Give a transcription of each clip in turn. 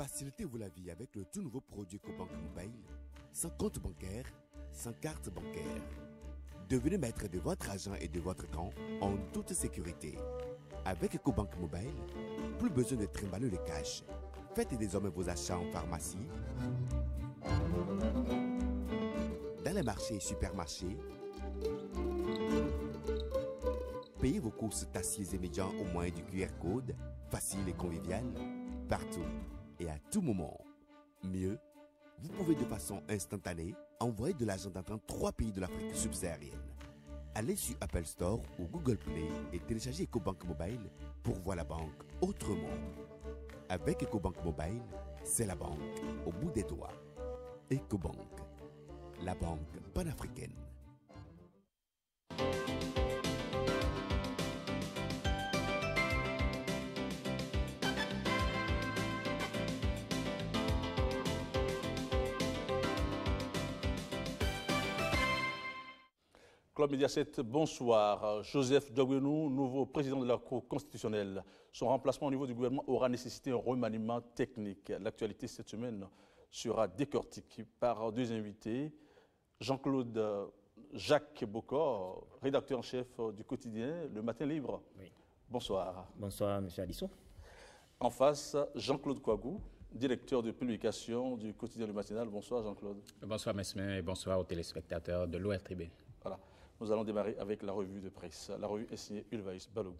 Facilitez-vous la vie avec le tout nouveau produit EcoBank Mobile, sans compte bancaire, sans carte bancaire. Devenez maître de votre argent et de votre temps en toute sécurité. Avec EcoBank Mobile, plus besoin de trimballer le cash. Faites désormais vos achats en pharmacie, dans les marchés et supermarchés. Payez vos courses taxis et médias au moyen du QR code, facile et convivial, partout et à tout moment. Mieux, vous pouvez de façon instantanée envoyer de l'argent dans 3 pays de l'Afrique subsaharienne. Allez sur Apple Store ou Google Play et téléchargez EcoBank Mobile pour voir la banque autrement. Avec EcoBank Mobile, c'est la banque au bout des doigts. EcoBank, la banque panafricaine. Club Média 7, bonsoir. Joseph Diogbenou, nouveau président de la Cour constitutionnelle. Son remplacement au niveau du gouvernement aura nécessité un remaniement technique. L'actualité cette semaine sera décortiquée par deux invités. Jean-Claude Jacques Bocor, rédacteur en chef du quotidien Le Matin Libre. Oui. Bonsoir. Bonsoir, M. Addisson. En face, Jean-Claude Kouagou, directeur de publication du quotidien Le Matinal. Bonsoir Jean-Claude. Bonsoir Mesmin et bonsoir aux téléspectateurs de l'ORTB. Voilà. Nous allons démarrer avec la revue de presse. La revue est signée Ulvaïs Balogou.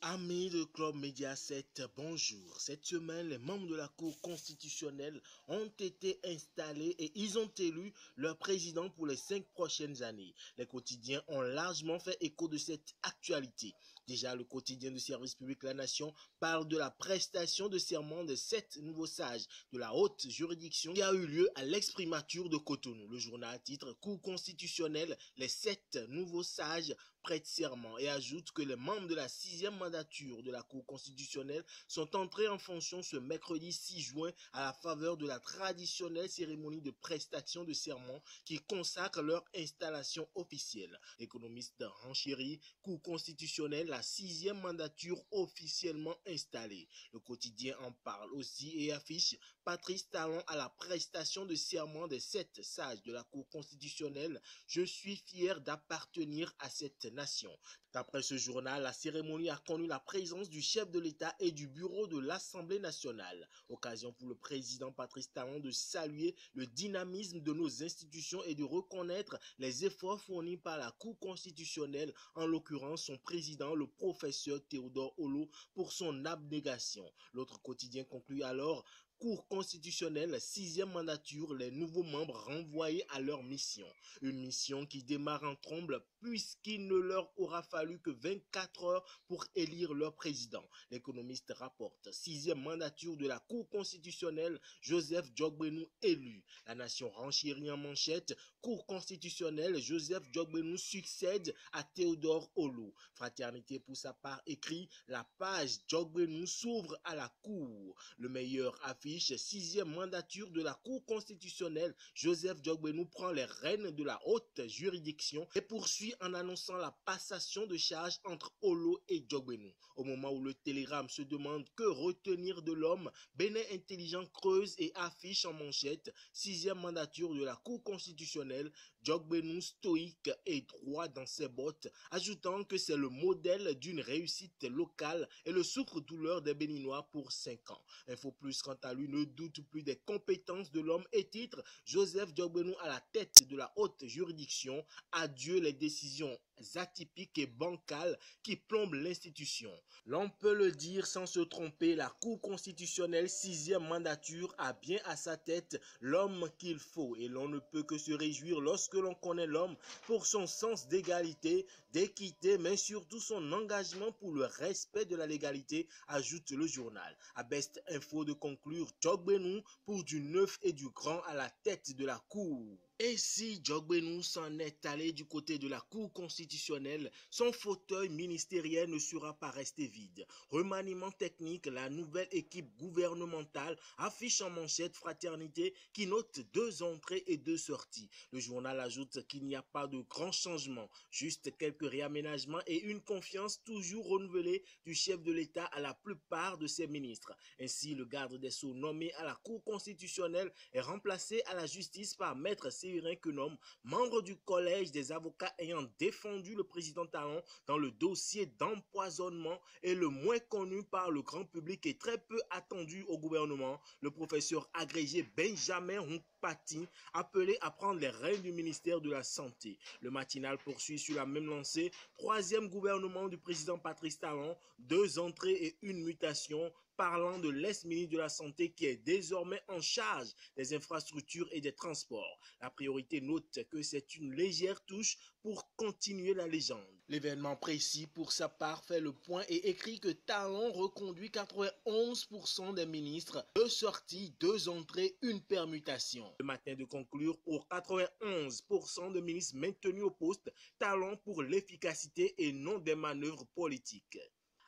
Amis de Club Média 7, bonjour. Cette semaine, les membres de la Cour constitutionnelle ont été installés et ils ont élu leur président pour les 5 prochaines années. Les quotidiens ont largement fait écho de cette actualité. Déjà, le quotidien du service public La Nation parle de la prestation de serment des 7 nouveaux sages de la haute juridiction qui a eu lieu à l'exprimature de Cotonou. Le journal titre « Cour constitutionnelle, les 7 nouveaux sages prêtent serment » et ajoute que les membres de la 6e mandature de la Cour constitutionnelle sont entrés en fonction ce mercredi 6 juin à la faveur de la traditionnelle cérémonie de prestation de serment qui consacre leur installation officielle. L'économiste renchérit Cour constitutionnelle, la 6e mandature officiellement installée. Le quotidien en parle aussi et affiche Patrice Talon à la prestation de serment des 7 sages de la Cour constitutionnelle. Je suis fier d'appartenir à cette nation. D'après ce journal, la cérémonie a connu la présence du chef de l'État et du bureau de l'Assemblée nationale. Occasion pour le président Patrice Talon de saluer le dynamisme de nos institutions et de reconnaître les efforts fournis par la Cour constitutionnelle, en l'occurrence son président, le professeur Théodore Olo, pour son abnégation. L'autre quotidien conclut alors Cour constitutionnelle, 6e mandature, les nouveaux membres renvoyés à leur mission. Une mission qui démarre en trombe puisqu'il ne leur aura fallu que 24 heures pour élire leur président. L'économiste rapporte 6e mandature de la Cour constitutionnelle, Joseph Diogbenou élu. La Nation renchérit en manchette, Cour constitutionnelle, Joseph Diogbenou succède à Théodore Olo. Fraternité pour sa part écrit, la page Diogbenou s'ouvre à la Cour. Le meilleur affiche 6e mandature de la Cour constitutionnelle, Joseph Diogbenou prend les rênes de la haute juridiction et poursuit en annonçant la passation de charges entre Olo et Diogbenou. Au moment où le Télégramme se demande que retenir de l'homme, Bénin Intelligent creuse et affiche en manchette 6e mandature de la Cour constitutionnelle, Diogbenou stoïque et droit dans ses bottes, ajoutant que c'est le modèle d'une réussite locale et le souffre-douleur des Béninois pour 5 ans. Info Plus, quant à lui, ne doute plus des compétences de l'homme et titre Joseph Diogbenou à la tête de la haute juridiction. Adieu les décisions atypiques et bancales qui plombent l'institution. L'on peut le dire sans se tromper, la Cour constitutionnelle 6e mandature a bien à sa tête l'homme qu'il faut et l'on ne peut que se réjouir lorsque l'on connaît l'homme pour son sens d'égalité, d'équité, mais surtout son engagement pour le respect de la légalité, ajoute le journal. À Best Info de conclure, Diogbenou pour du neuf et du grand à la tête de la Cour. Et si Diogbenou s'en est allé du côté de la Cour constitutionnelle, constitutionnel, son fauteuil ministériel ne sera pas resté vide. Remaniement technique, la nouvelle équipe gouvernementale affiche en manchette Fraternité qui note 2 entrées et 2 sorties. Le journal ajoute qu'il n'y a pas de grands changements, juste quelques réaménagements et une confiance toujours renouvelée du chef de l'État à la plupart de ses ministres. Ainsi, le garde des Sceaux nommé à la Cour constitutionnelle est remplacé à la justice par Maître Séverin Quenom, membre du collège des avocats ayant défendu le président Talon dans le dossier d'empoisonnement et le moins connu par le grand public et très peu attendu au gouvernement, le professeur agrégé Benjamin Hunkpati, appelé à prendre les rênes du ministère de la Santé. Le matinal poursuit sur la même lancée, 3e gouvernement du président Patrice Talon, 2 entrées et 1 mutation, parlant de l'ex-ministre de la Santé qui est désormais en charge des infrastructures et des transports. La priorité note que c'est une légère touche pour continuer la légende. L'événement précis, pour sa part, fait le point et écrit que Talon reconduit 91% des ministres, 2 sorties, 2 entrées, 1 permutation. Le matin de conclure pour 91% de ministres maintenus au poste, Talon pour l'efficacité et non des manœuvres politiques.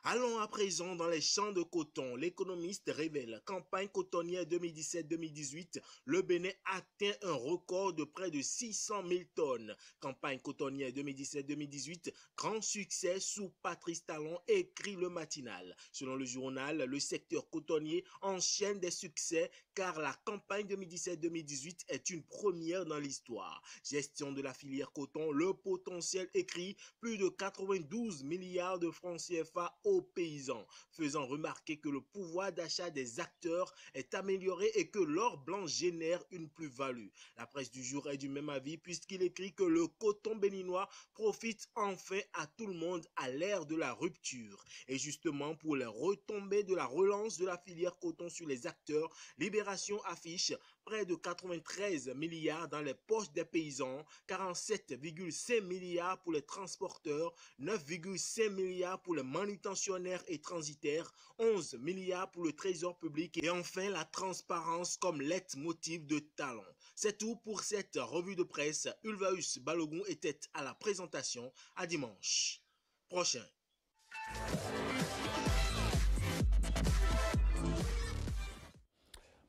Allons à présent dans les champs de coton. L'économiste révèle, campagne cotonnière 2017-2018, le Bénin atteint un record de près de 600 000 tonnes. Campagne cotonnière 2017-2018, grand succès sous Patrice Talon, écrit le matinal. Selon le journal, le secteur cotonnier enchaîne des succès car la campagne 2017-2018 est une première dans l'histoire. Gestion de la filière coton, le potentiel écrit plus de 92 milliards de francs CFA aux paysans, faisant remarquer que le pouvoir d'achat des acteurs est amélioré et que l'or blanc génère une plus-value. La presse du jour est du même avis puisqu'il écrit que le coton béninois profite enfin à tout le monde à l'ère de la rupture. Et justement pour les retombées de la relance de la filière coton sur les acteurs, Libération affiche près de 93 milliards dans les poches des paysans, 47,5 milliards pour les transporteurs, 9,5 milliards pour les manutentionnaires et transitaires, 11 milliards pour le trésor public et enfin la transparence comme leitmotiv de Talon. C'est tout pour cette revue de presse. Ulvaeus Balogun était à la présentation. À dimanche prochain.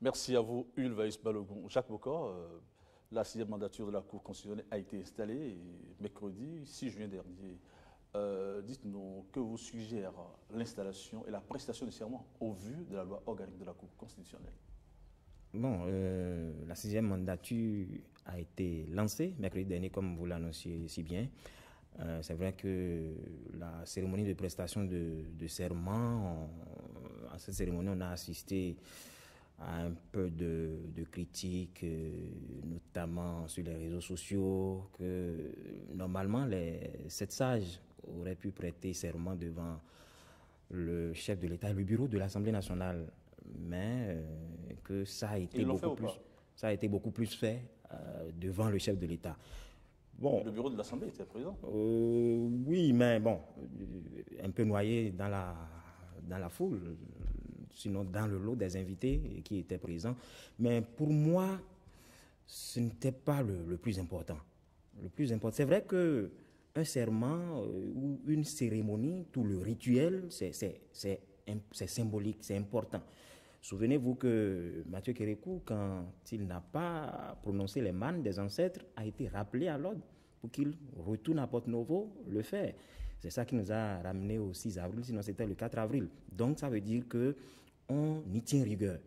Merci à vous, Ulvaeus Balogun. Jacques Bokor, la 6e mandature de la Cour constitutionnelle a été installée mercredi 6 juin dernier. Dites-nous que vous suggère l'installation et la prestation de serment au vu de la loi organique de la Cour constitutionnelle. Bon, la 6e mandature a été lancée mercredi dernier, comme vous l'annonciez si bien. C'est vrai que la cérémonie de prestation de serment, à cette cérémonie, on a assisté à un peu de critiques, notamment sur les réseaux sociaux, que normalement les 7 sages auraient pu prêter serment devant le chef de l'État et le bureau de l'Assemblée nationale, mais que ça a été beaucoup plus fait devant le chef de l'État. Bon, le bureau de l'Assemblée était présent. Oui, mais bon, un peu noyé dans la foule, sinon dans le lot des invités qui étaient présents. Mais pour moi, ce n'était pas le plus important. Le plus important, c'est vrai qu'un serment ou une cérémonie, tout le rituel, c'est symbolique, c'est important. Souvenez-vous que Mathieu Kérékou, quand il n'a pas prononcé les mannes des ancêtres, a été rappelé à l'ordre pour qu'il retourne à Porto-Novo le faire. C'est ça qui nous a ramené au 6 avril, sinon c'était le 4 avril. Donc ça veut dire qu'on y tient rigueur.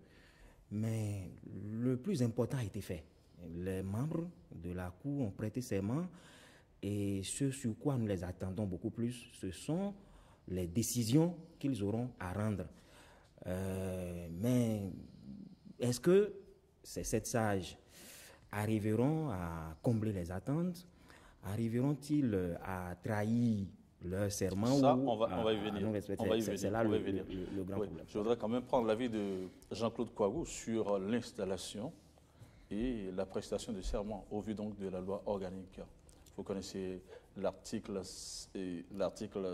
Mais le plus important a été fait. Les membres de la Cour ont prêté serment et ce sur quoi nous les attendons beaucoup plus, ce sont les décisions qu'ils auront à rendre. Mais est-ce que ces 7 sages arriveront à combler les attentes? Arriveront-ils à trahir leur serment? Ça, on va y venir. C'est là le grand problème. Je voudrais quand même prendre l'avis de Jean-Claude Kouagou sur l'installation et la prestation de serment au vu donc de la loi organique. Vous connaissez l'article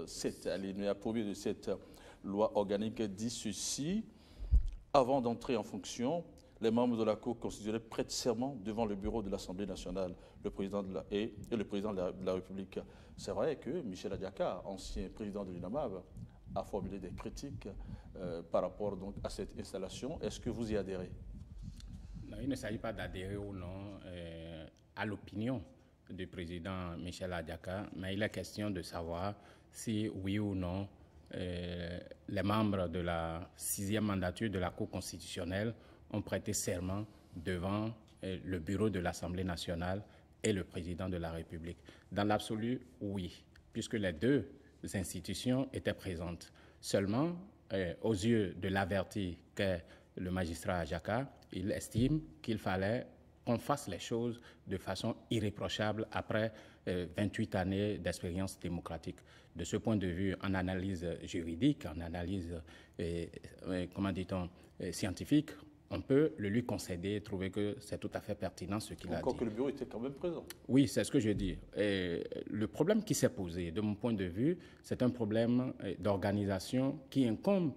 7, alinéa 1er de cette loi organique dit ceci: avant d'entrer en fonction, les membres de la Cour constitutionnelle prêtent serment devant le bureau de l'Assemblée nationale, le président et le président de la République. C'est vrai que Michel Adiaka, ancien président de l'UNAMAB, a formulé des critiques par rapport donc, à cette installation. Est-ce que vous y adhérez? Non, il ne s'agit pas d'adhérer ou non à l'opinion du président Michel Adiaka, mais il est question de savoir si oui ou non les membres de la 6e mandature de la Cour constitutionnelle ont prêté serment devant le bureau de l'Assemblée nationale et le président de la République. Dans l'absolu, oui, puisque les deux institutions étaient présentes. Seulement, aux yeux de l'averti qu'est le magistrat Adiaka, il estime qu'il fallait qu'on fasse les choses de façon irréprochable après 28 années d'expérience démocratique. De ce point de vue, en analyse juridique, en analyse, comment dit-on, scientifique, on peut le lui concéder et trouver que c'est tout à fait pertinent ce qu'il a dit. Encore que le bureau était quand même présent. Oui, c'est ce que je dis. Et le problème qui s'est posé, de mon point de vue, c'est un problème d'organisation qui incombe,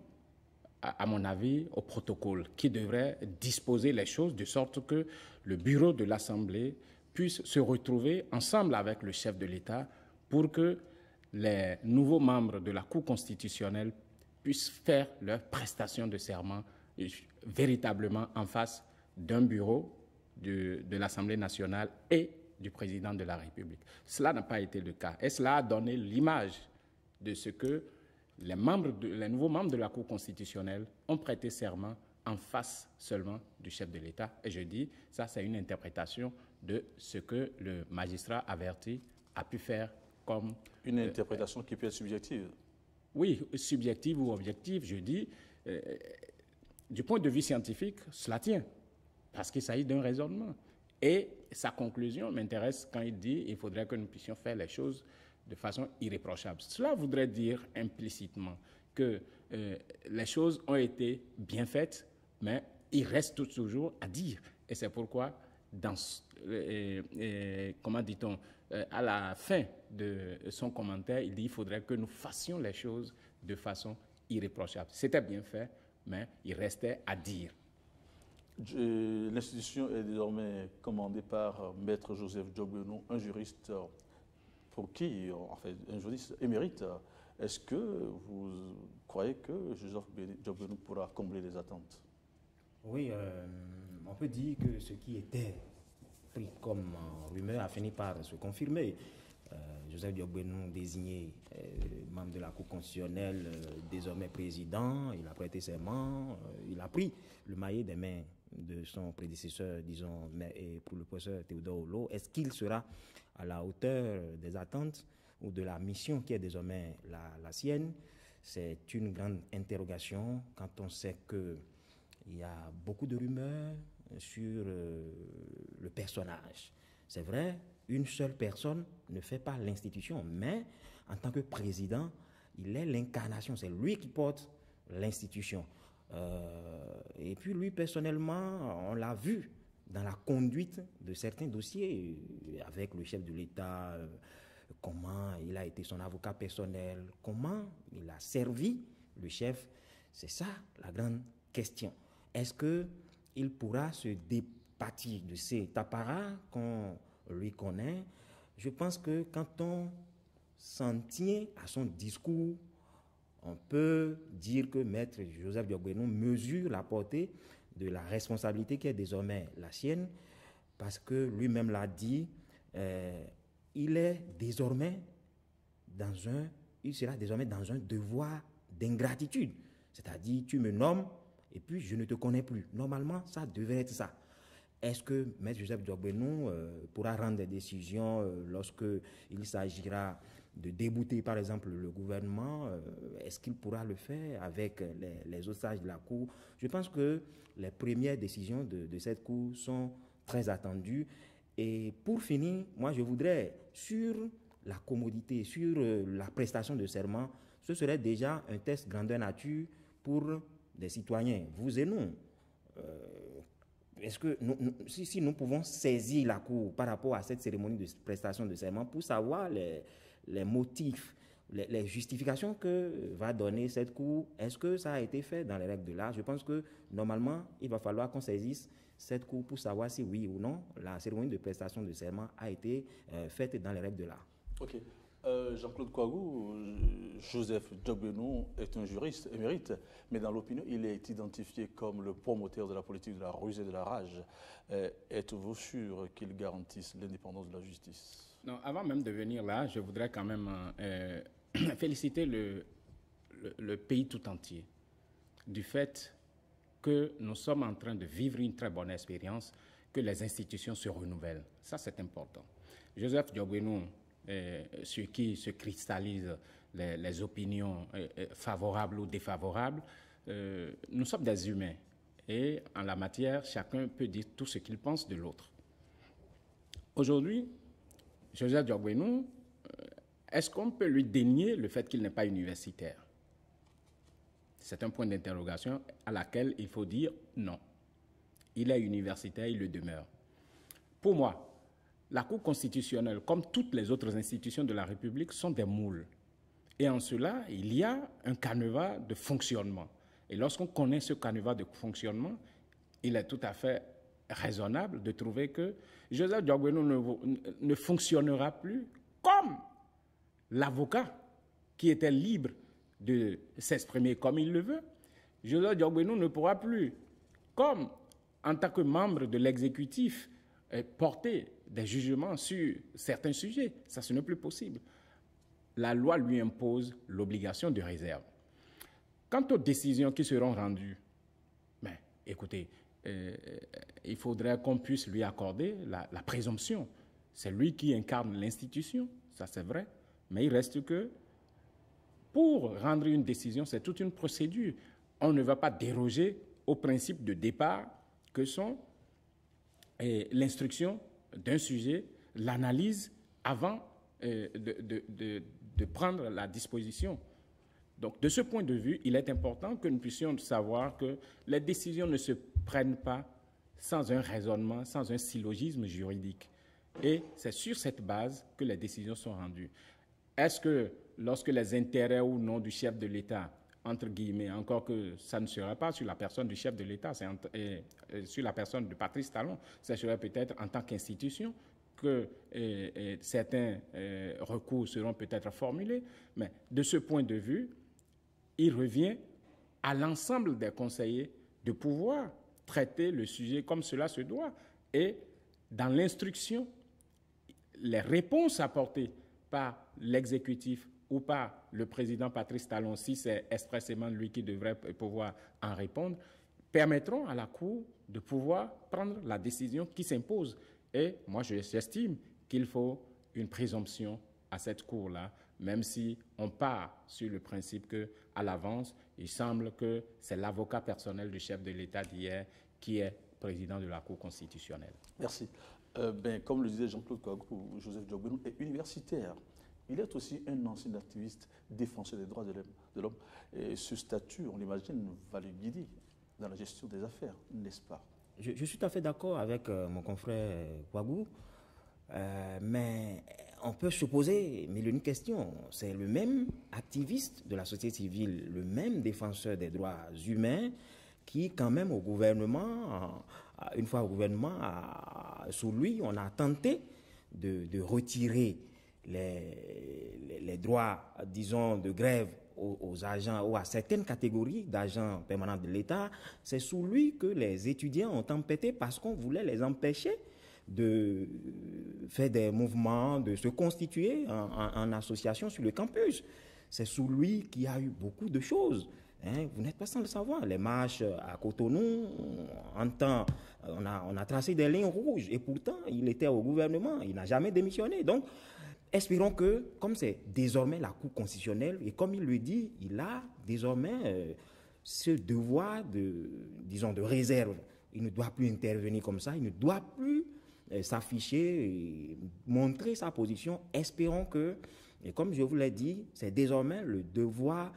à mon avis, au protocole, qui devrait disposer les choses de sorte que le bureau de l'Assemblée puisse se retrouver ensemble avec le chef de l'État pour que les nouveaux membres de la Cour constitutionnelle puissent faire leur prestation de serment véritablement en face d'un bureau de l'Assemblée nationale et du président de la République. Cela n'a pas été le cas. Et cela a donné l'image de ce que les nouveaux membres de la Cour constitutionnelle ont prêté serment en face seulement du chef de l'État. Et je dis, ça c'est une interprétation de ce que le magistrat averti a pu faire comme... Une interprétation qui peut être subjective. Oui, subjective ou objective, je dis... du point de vue scientifique, cela tient, parce qu'il s'agit d'un raisonnement. Et sa conclusion m'intéresse quand il dit qu'il faudrait que nous puissions faire les choses de façon irréprochable. Cela voudrait dire implicitement que les choses ont été bien faites, mais il reste toujours à dire. Et c'est pourquoi, comment dit-on, à la fin de son commentaire, il dit qu'il faudrait que nous fassions les choses de façon irréprochable. C'était bien fait, mais il restait à dire. L'institution est désormais commandée par Maître Joseph Diogbenou, un juriste pour qui, en fait, un juriste émérite. Est-ce que vous croyez que Joseph Diogbenou pourra combler les attentes? Oui, on peut dire que ce qui était pris comme rumeur a fini par se confirmer. Joseph Diogbenou, désigné membre de la Cour constitutionnelle, désormais président, il a prêté serment, il a pris le maillet des mains de son prédécesseur, disons, pour le professeur Théodore Hulot. Est-ce qu'il sera à la hauteur des attentes ou de la mission qui est désormais la sienne? C'est une grande interrogation quand on sait qu'il y a beaucoup de rumeurs sur le personnage. C'est vrai, une seule personne ne fait pas l'institution, mais en tant que président, il est l'incarnation, c'est lui qui porte l'institution. Et puis lui, personnellement, on l'a vu dans la conduite de certains dossiers avec le chef de l'État, comment il a été son avocat personnel, comment il a servi le chef. C'est ça la grande question. Est-ce qu'il pourra se départir de cet apparat qu'on lui connaît? Je pense que quand on s'en tient à son discours, on peut dire que Maître Joseph Diogbenou mesure la portée de la responsabilité qui est désormais la sienne, parce que lui-même l'a dit, il sera désormais dans un devoir d'ingratitude. C'est-à-dire, tu me nommes et puis je ne te connais plus. Normalement, ça devrait être ça. Est-ce que Maître Joseph Diogbenou pourra rendre des décisions lorsqu'il s'agira de débouter, par exemple, le gouvernement? Est-ce qu'il pourra le faire avec les autres sages de la Cour? Je pense que les premières décisions de cette Cour sont très attendues. Et pour finir, moi, je voudrais, sur la commodité, sur la prestation de serment, ce serait déjà un test grandeur nature pour des citoyens, vous et nous. Est-ce que si nous pouvons saisir la Cour par rapport à cette cérémonie de prestation de serment pour savoir les motifs les justifications que va donner cette Cour, est-ce que ça a été fait dans les règles de l'art? Je pense que normalement, il va falloir qu'on saisisse cette Cour pour savoir si oui ou non la cérémonie de prestation de serment a été faite dans les règles de l'art. Ok. Jean-Claude Kouagou, Joseph Diogbenou est un juriste émérite, mais dans l'opinion, il est identifié comme le promoteur de la politique de la ruse et de la rage. Êtes-vous sûr qu'il garantisse l'indépendance de la justice? Non, avant même de venir là, je voudrais quand même féliciter le pays tout entier du fait que nous sommes en train de vivre une très bonne expérience, que les institutions se renouvellent. Ça, c'est important. Joseph Diogbenou, sur qui se cristallisent les opinions favorables ou défavorables, nous sommes des humains. Et en la matière, chacun peut dire tout ce qu'il pense de l'autre. Aujourd'hui, Joseph Diogbenou, est-ce qu'on peut lui dénier le fait qu'il n'est pas universitaire? C'est un point d'interrogation à laquelle il faut dire non. Il est universitaire, il le demeure. Pour moi, la Cour constitutionnelle, comme toutes les autres institutions de la République, sont des moules. Et en cela, il y a un canevas de fonctionnement. Et lorsqu'on connaît ce canevas de fonctionnement, il est tout à fait raisonnable de trouver que Joseph Diogbenou ne fonctionnera plus comme l'avocat qui était libre de s'exprimer comme il le veut. Joseph Diogbenou ne pourra plus, comme en tant que membre de l'exécutif, porter des jugements sur certains sujets. Ça, ce n'est plus possible. La loi lui impose l'obligation de réserve. Quant aux décisions qui seront rendues, ben, écoutez, il faudrait qu'on puisse lui accorder la présomption. C'est lui qui incarne l'institution, ça c'est vrai, mais il reste que pour rendre une décision, c'est toute une procédure. On ne va pas déroger au principe de départ que sont l'instruction d'un sujet, l'analyse avant de prendre la disposition. Donc, de ce point de vue, il est important que nous puissions savoir que les décisions ne se prennent pas sans un raisonnement, sans un syllogisme juridique. Et c'est sur cette base que les décisions sont rendues. Est-ce que lorsque les intérêts ou non du chef de l'État, entre guillemets, encore que ça ne sera pas sur la personne du chef de l'État, c'est sur la personne de Patrice Talon, ça serait peut-être en tant qu'institution que certains recours seront peut-être formulés, mais de ce point de vue, il revient à l'ensemble des conseillers de pouvoir traiter le sujet comme cela se doit. Et dans l'instruction, les réponses apportées par l'exécutif ou par le président Patrice Talon, si c'est expressément lui qui devrait pouvoir en répondre, permettront à la Cour de pouvoir prendre la décision qui s'impose. Et moi, j'estime qu'il faut une présomption à cette Cour-là, même si on part sur le principe qu'à l'avance, il semble que c'est l'avocat personnel du chef de l'État d'hier qui est président de la Cour constitutionnelle. Merci. Comme le disait Jean-Claude Kouagou, Joseph Diogbenou est universitaire. Il est aussi un ancien activiste défenseur des droits de l'homme. Et ce statut, on l'imagine, va le guider dans la gestion des affaires, n'est-ce pas? Je suis tout à fait d'accord avec mon confrère Kouagou, mais on peut se poser mille une questions. C'est le même activiste de la société civile, le même défenseur des droits humains qui, quand même, au gouvernement, une fois au gouvernement, sous lui, on a tenté de retirer les droits, disons, de grève aux agents ou à certaines catégories d'agents permanents de l'État. C'est sous lui que les étudiants ont tempêté parce qu'on voulait les empêcher de faire des mouvements, de se constituer en association sur le campus. C'est sous lui qu'il y a eu beaucoup de choses. Vous n'êtes pas sans le savoir. Les marches à Cotonou, on a tracé des lignes rouges et pourtant il était au gouvernement, il n'a jamais démissionné. Donc, espérons que, comme c'est désormais la Cour constitutionnelle, et comme il le dit, il a désormais ce devoir de réserve. Il ne doit plus intervenir comme ça, il ne doit plus s'afficher et montrer sa position. Espérons que, et comme je vous l'ai dit, c'est désormais le devoir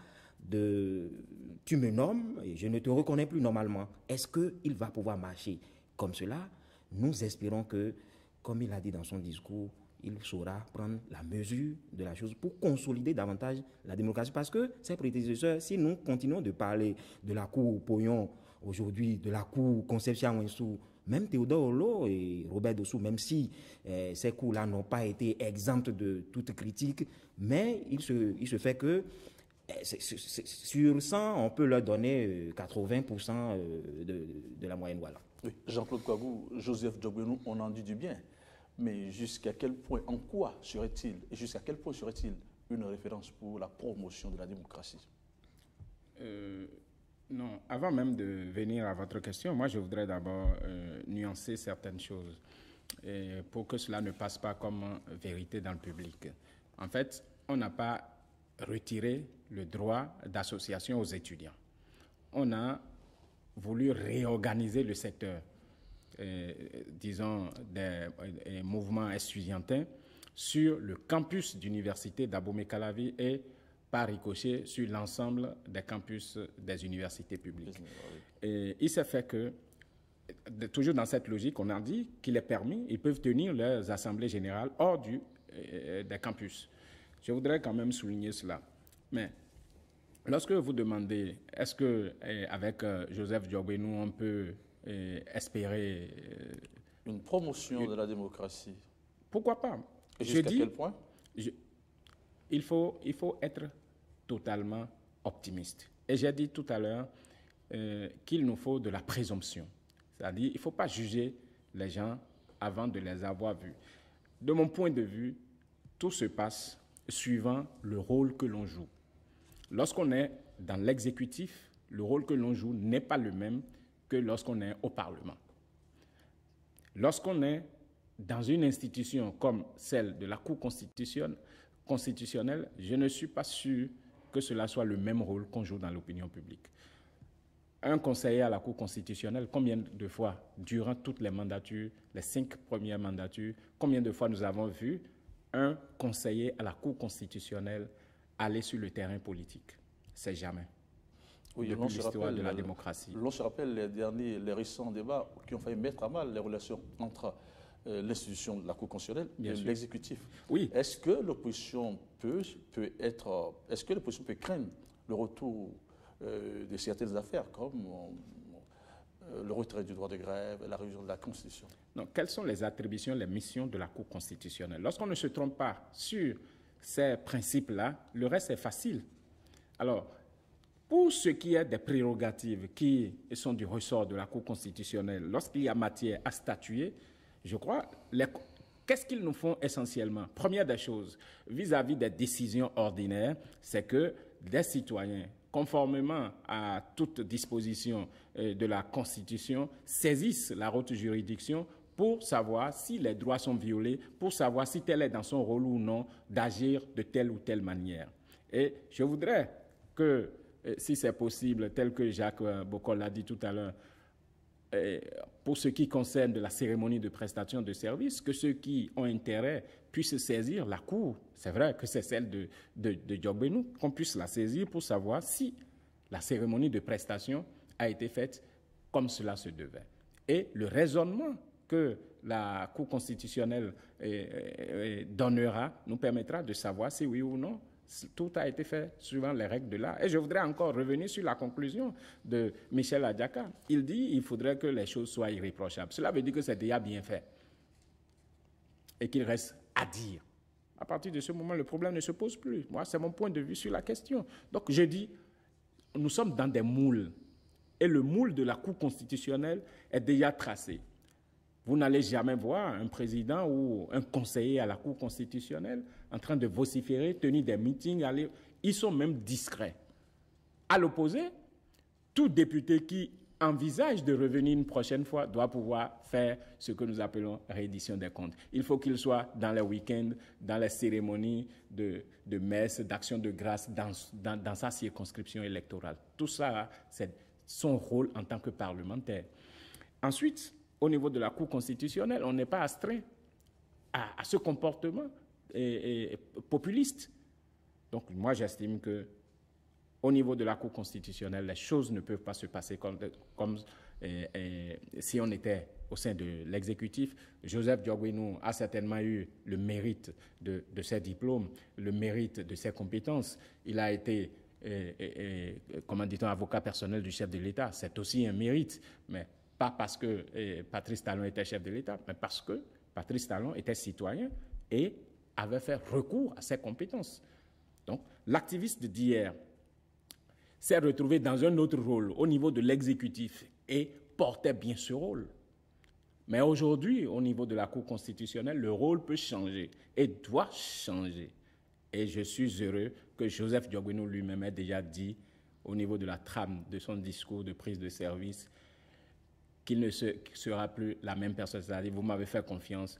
de « tu me nommes et je ne te reconnais plus normalement ». Est-ce qu'il va pouvoir marcher comme cela? Nous espérons que, comme il a dit dans son discours, il saura prendre la mesure de la chose pour consolider davantage la démocratie. Parce que ses prédécesseurs, si nous continuons de parler de la cour Poyon aujourd'hui, de la cour Conception Ouensou, même Théodore Holo et Robert Dossou, même si ces cours-là n'ont pas été exemptes de toute critique, mais il se fait que sur 100, on peut leur donner 80% de la moyenne. Voilà. Oui, Jean-Claude Kouabou, Joseph Diogbenou, on en dit du bien. Mais jusqu'à quel point, en quoi serait-il, et jusqu'à quel point serait-il une référence pour la promotion de la démocratie? Non, avant même de venir à votre question, moi je voudrais d'abord nuancer certaines choses pour que cela ne passe pas comme vérité dans le public. En fait, on n'a pas retiré le droit d'association aux étudiants. On a voulu réorganiser le secteur, disons, des mouvements estudiantins sur le campus d'université d'Abomey-Calavi et par ricochet sur l'ensemble des campus des universités publiques. Et il s'est fait que, toujours dans cette logique, on a dit qu'il est permis, ils peuvent tenir leurs assemblées générales hors des campus. Je voudrais quand même souligner cela. Mais lorsque vous demandez, est-ce qu'avec Joseph Diogbenou, on peut espérer une promotion de la démocratie? Pourquoi pas? Et jusqu'à quel point? Il faut être totalement optimiste. Et j'ai dit tout à l'heure qu'il nous faut de la présomption. C'est-à-dire, il ne faut pas juger les gens avant de les avoir vus. De mon point de vue, tout se passe suivant le rôle que l'on joue. Lorsqu'on est dans l'exécutif, le rôle que l'on joue n'est pas le même que lorsqu'on est au Parlement. Lorsqu'on est dans une institution comme celle de la Cour constitutionnelle, je ne suis pas sûr que cela soit le même rôle qu'on joue dans l'opinion publique. Un conseiller à la Cour constitutionnelle, combien de fois, durant toutes les mandatures, les 5 premières mandatures, combien de fois nous avons vu un conseiller à la Cour constitutionnelle aller sur le terrain politique? C'est jamais. Oui, depuis l'histoire de la démocratie. L'on se rappelle les récents débats qui ont failli mettre à mal les relations entre l'institution de la Cour constitutionnelle et l'exécutif. Oui. Est-ce que l'opposition peut craindre le retour de certaines affaires comme le retrait du droit de grève et la révision de la Constitution? Non, quelles sont les attributions, les missions de la Cour constitutionnelle? Lorsqu'on ne se trompe pas sur ces principes-là, le reste est facile. Alors, pour ce qui est des prérogatives qui sont du ressort de la Cour constitutionnelle, lorsqu'il y a matière à statuer, je crois, qu'est-ce qu'ils nous font essentiellement? Première des choses, vis-à-vis des décisions ordinaires, c'est que des citoyens, conformément à toute disposition de la Constitution, saisissent la haute juridiction pour savoir si les droits sont violés, pour savoir si tel est dans son rôle ou non d'agir de telle ou telle manière. Et je voudrais que, si c'est possible, tel que Jacques Bocol l'a dit tout à l'heure, pour ce qui concerne de la cérémonie de prestation de services, que ceux qui ont intérêt puissent saisir la Cour. C'est vrai que c'est celle de Diogbenou, qu'on puisse la saisir pour savoir si la cérémonie de prestation a été faite comme cela se devait. Et le raisonnement que la Cour constitutionnelle donnera nous permettra de savoir si oui ou non tout a été fait suivant les règles de l'art. Et je voudrais encore revenir sur la conclusion de Michel Adjaka. Il dit qu'il faudrait que les choses soient irréprochables. Cela veut dire que c'est déjà bien fait et qu'il reste à dire. À partir de ce moment, le problème ne se pose plus. Moi, c'est mon point de vue sur la question. Donc, je dis, nous sommes dans des moules et le moule de la Cour constitutionnelle est déjà tracé. Vous n'allez jamais voir un président ou un conseiller à la Cour constitutionnelle en train de vociférer, tenir des meetings. Ils sont même discrets. À l'opposé, tout député qui envisage de revenir une prochaine fois doit pouvoir faire ce que nous appelons réédition des comptes. Il faut qu'il soit dans les week-ends, dans les cérémonies de messe, d'action de grâce, dans sa circonscription électorale. Tout ça, c'est son rôle en tant que parlementaire. Ensuite, au niveau de la Cour constitutionnelle, on n'est pas astreint à ce comportement populiste. Donc, moi, j'estime que au niveau de la Cour constitutionnelle, les choses ne peuvent pas se passer comme si on était au sein de l'exécutif, Joseph Diogbenou a certainement eu le mérite de ses diplômes, le mérite de ses compétences. Il a été, comment dit-on, avocat personnel du chef de l'État. C'est aussi un mérite, mais pas parce que Patrice Talon était chef de l'État, mais parce que Patrice Talon était citoyen et avait fait recours à ses compétences. Donc, l'activiste d'hier s'est retrouvé dans un autre rôle au niveau de l'exécutif et portait bien ce rôle. Mais aujourd'hui, au niveau de la Cour constitutionnelle, le rôle peut changer et doit changer. Et je suis heureux que Joseph Diogbenou lui-même ait déjà dit, au niveau de la trame de son discours de prise de service, qu'il ne sera plus la même personne. C'est-à-dire, vous m'avez fait confiance,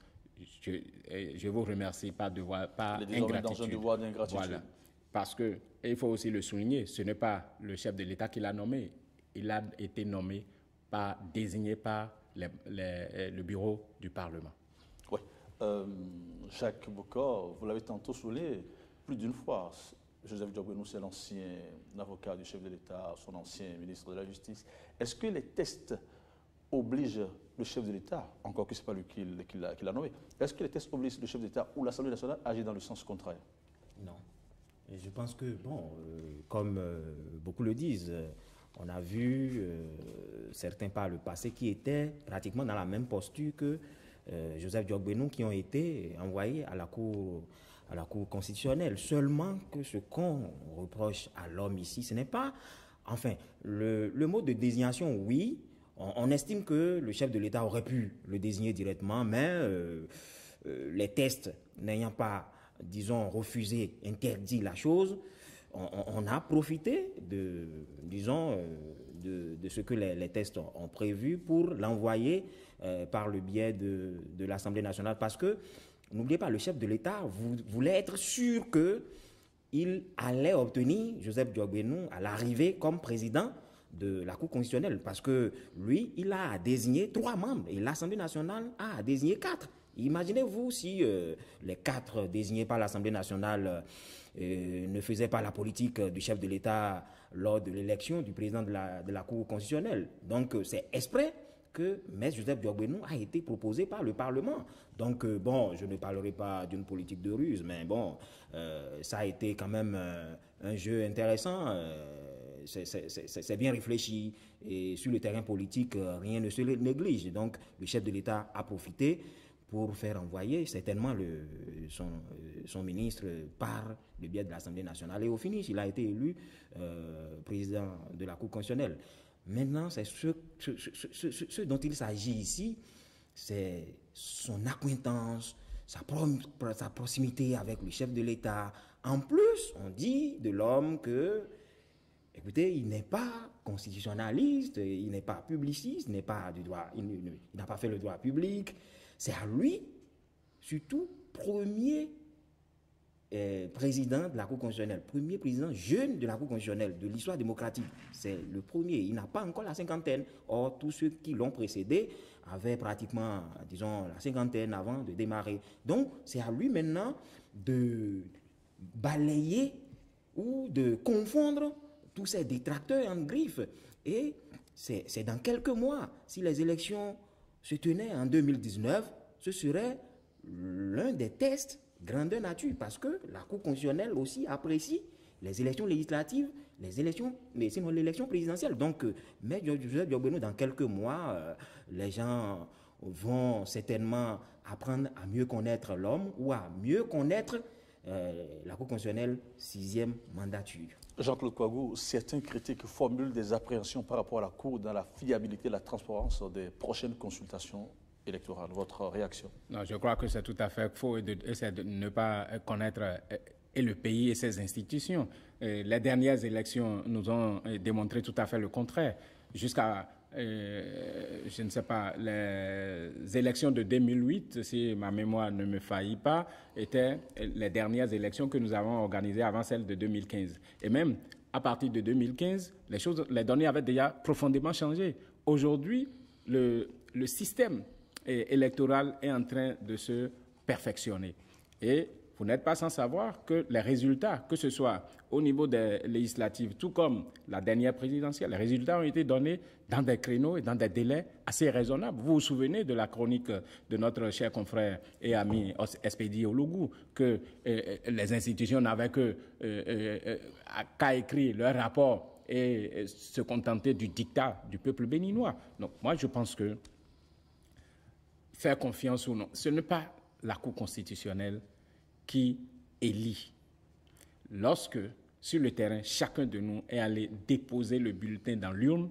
je vous remercie, pas ingratitude. Dans un devoir d'ingratitude. Voilà. Parce que, et il faut aussi le souligner, ce n'est pas le chef de l'État qui l'a nommé. Il a été nommé, désigné par le bureau du Parlement. Oui. Jacques Bokor, vous l'avez tantôt souligné plus d'une fois. Joseph Diogbenou, c'est l'ancien avocat du chef de l'État, son ancien ministre de la Justice. Est-ce que les tests obligent le chef de l'État, encore que ce n'est pas lui qui l'a nommé, est-ce que les tests obligent le chef de l'État ou l'Assemblée nationale à agir dans le sens contraire? Non. Et je pense que, comme beaucoup le disent, on a vu certains par le passé qui étaient pratiquement dans la même posture que Joseph Diogbenou, qui ont été envoyés à la Cour constitutionnelle. Seulement que ce qu'on reproche à l'homme ici, ce n'est pas... Enfin, le mot de désignation, oui, on estime que le chef de l'État aurait pu le désigner directement, mais les tests n'ayant pas, disons, refusé, interdit la chose, on a profité de ce que les tests ont prévu pour l'envoyer par le biais de l'Assemblée nationale. Parce que, n'oubliez pas, le chef de l'État voulait être sûr qu'il allait obtenir Joseph Diogbenou à l'arrivée comme président de la Cour constitutionnelle. Parce que lui, il a désigné 3 membres et l'Assemblée nationale a désigné 4. Imaginez-vous si les 4 désignés par l'Assemblée nationale ne faisaient pas la politique du chef de l'État lors de l'élection du président de la Cour constitutionnelle. Donc, c'est exprès que M. Joseph Diogbenou a été proposé par le Parlement. Donc, je ne parlerai pas d'une politique de ruse, mais ça a été quand même un jeu intéressant. C'est bien réfléchi et sur le terrain politique, rien ne se néglige. Donc, le chef de l'État a profité pour faire envoyer certainement son ministre par le biais de l'Assemblée nationale. Et au finish, il a été élu président de la Cour constitutionnelle. Maintenant, c'est ce dont il s'agit ici, c'est son accointance, sa proximité avec le chef de l'État. En plus, on dit de l'homme que, écoutez, il n'est pas constitutionnaliste, il n'est pas publiciste, il n'a pas fait le droit public. C'est à lui, surtout, premier président de la Cour constitutionnelle, premier président jeune de la Cour constitutionnelle de l'histoire démocratique. C'est le premier. Il n'a pas encore la cinquantaine. Or, tous ceux qui l'ont précédé avaient pratiquement, disons, la cinquantaine avant de démarrer. Donc, c'est à lui maintenant de balayer ou de confondre tous ces détracteurs en griffe. Et c'est dans quelques mois, si les élections se tenaient en 2019, ce serait l'un des tests grandeur nature, parce que la Cour constitutionnelle aussi apprécie les élections législatives, sinon l'élection présidentielle. Donc, mais Joseph Diogbenou, dans quelques mois, les gens vont certainement apprendre à mieux connaître l'homme ou à mieux connaître la Cour constitutionnelle 6e mandature. Jean-Claude Kouagou, certains critiques formulent des appréhensions par rapport à la Cour dans la fiabilité et la transparence des prochaines consultations électorales. Votre réaction? Non, je crois que c'est tout à fait faux et c'est de ne pas connaître et le pays et ses institutions. Les dernières élections nous ont démontré tout à fait le contraire. Jusqu'à, je ne sais pas, les élections de 2008, si ma mémoire ne me faillit pas, étaient les dernières élections que nous avons organisées avant celles de 2015. Et même à partir de 2015, les données avaient déjà profondément changé. Aujourd'hui, le système électoral est en train de se perfectionner. Et vous n'êtes pas sans savoir que les résultats, que ce soit au niveau des législatives, tout comme la dernière présidentielle, les résultats ont été donnés dans des créneaux et dans des délais assez raisonnables. Vous vous souvenez de la chronique de notre cher confrère et ami Espédi Ologu, que les institutions n'avaient qu'à écrire leur rapport et se contenter du dictat du peuple béninois. Donc moi, je pense que faire confiance ou non, ce n'est pas la Cour constitutionnelle qui élit. Lorsque, sur le terrain, chacun de nous est allé déposer le bulletin dans l'urne,